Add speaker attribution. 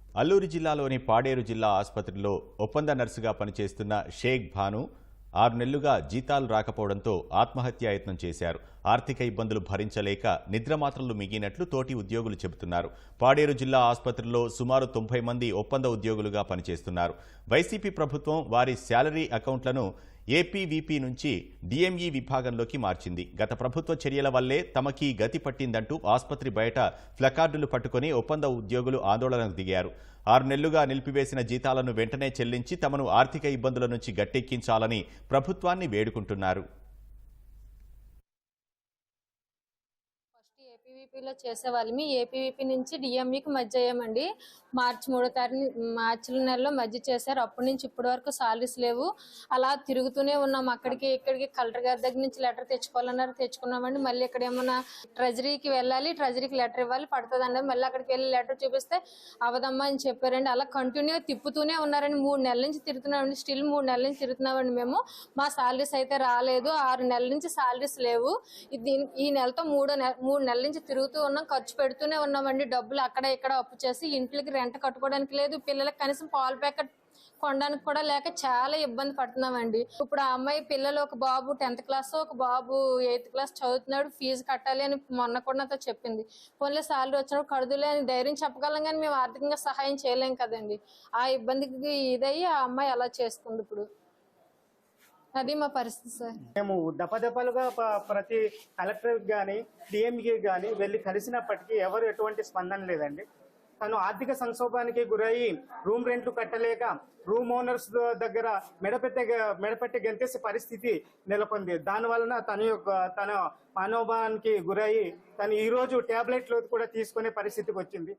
Speaker 1: అల్లూరు జిల్లాలోని పాడేరు జిల్లా ఆసుపత్రిలో ఒప్పంద నర్సుగా పనిచేస్తున్న షేక్ భాను 6 నెలలుగా జీతాలు రాకపోవడంతో ఆత్మహత్యాయత్నం చేశారు. ఆర్థిక ఇబ్బందులు భరించలేక నిద్రమాత్రలు మిగిలినట్లు తోటి ఉద్యోగులు చెబుతున్నారు. పాడేరు జిల్లా ఆసుపత్రిలో సుమారు 90 మంది ఒప్పంద ఉద్యోగులుగా పనిచేస్తున్నారు. వైసీపీ ప్రభుత్వం వారి శాలరీ అకౌంట్లను ఏపీవీపీ నుంచి డిఎంఈ విభాగంలోకి మార్చింది. గత ప్రభుత్వ చర్యల వల్లే తమకీ గతి పట్టిందంటూ ఆసుపత్రి బయట ప్లకార్డులు పట్టుకుని ఒప్పంద ఉద్యోగులు ఆందోళనకు దిగారు. 6 నెలలుగా నిలిపివేసిన జీతాలను వెంటనే చెల్లించి తమను ఆర్థిక ఇబ్బందుల నుంచి గట్టెక్కించాలని ప్రభుత్వాన్ని వేడుకుంటున్నారు.
Speaker 2: ఏపీవీపీలో చేసేవాళ్ళమి. ఏపీవీపీ నుంచి డిఎంఈకి మధ్య అయ్యామండి. మార్చి 3వ తారీఖు మార్చి నెలలో మధ్య చేశారు. అప్పటి నుంచి ఇప్పటి వరకు సాలరీస్ లేవు. అలా తిరుగుతూనే ఉన్నాం. అక్కడికి ఇక్కడికి కలెక్టర్ గారి దగ్గర నుంచి లెటర్ తెచ్చుకోవాలన్నారు, తెచ్చుకున్నామండి. మళ్ళీ ఇక్కడ ఏమన్నా ట్రెజరీకి వెళ్ళాలి, ట్రెజరీకి లెటర్ ఇవ్వాలి, పడుతుందండి. మళ్ళీ అక్కడికి వెళ్ళి లెటర్ చూపిస్తే అవదమ్మా అని చెప్పారండి. అలా కంటిన్యూగా తిప్పుతూనే ఉన్నారండి. 3 నెలల నుంచి తిరుగుతున్నామండి. స్టిల్ 3 నెలల నుంచి తిరుగుతున్నామండి మేము. మా సాలరీస్ అయితే రాలేదు. 6 నెలల నుంచి సాలరీస్ లేవు. ఈ నెలతో 3 నెలల నుంచి తిరుగుతూ ఉన్నాం. ఖర్చు పెడుతూనే ఉన్నామండి. డబ్బులు అక్కడ ఇక్కడ అప్పు చేసి ఇంట్లోకి రెంట్ కట్టుకోవడానికి లేదు. పిల్లలకి కనీసం పాలు ప్యాకెట్ కొనడానికి కూడా లేక చాలా ఇబ్బంది పడుతున్నామండి. ఇప్పుడు ఆ అమ్మాయి పిల్లలు, ఒక బాబు 10th క్లాస్, ఒక బాబు 8th క్లాస్ చదువుతున్నాడు. ఫీజు కట్టాలి అని మొన్న కూడా నాతో చెప్పింది. పోన్లే సాలరీ వచ్చినప్పుడు కడుదులే అని ధైర్యం చెప్పగలం, కానీ మేము ఆర్థికంగా సహాయం చేయలేం కదండి. ఆ ఇబ్బందికి ఇదయ్యి ఆ అమ్మాయి అలా చేసుకుంది. ఇప్పుడు అది మా పరిస్థితి సార్.
Speaker 3: మేము దఫదఫలుగా ప్రతి కలెక్టర్ కానీ డిఎంకి కానీ వెళ్ళి కలిసినప్పటికీ ఎవరు ఎటువంటి స్పందన లేదండి. తను ఆర్థిక సంక్షోభానికి గురయ్యి రూమ్ రెంట్లు కట్టలేక రూమ్ ఓనర్స్ దగ్గర మెడపెట్టి గెంతేసే పరిస్థితి నెలకొంది. దానివలన తన మనోభావానికి గురయ్యి తను ఈరోజు ట్యాబ్లెట్లు కూడా తీసుకునే పరిస్థితికి వచ్చింది.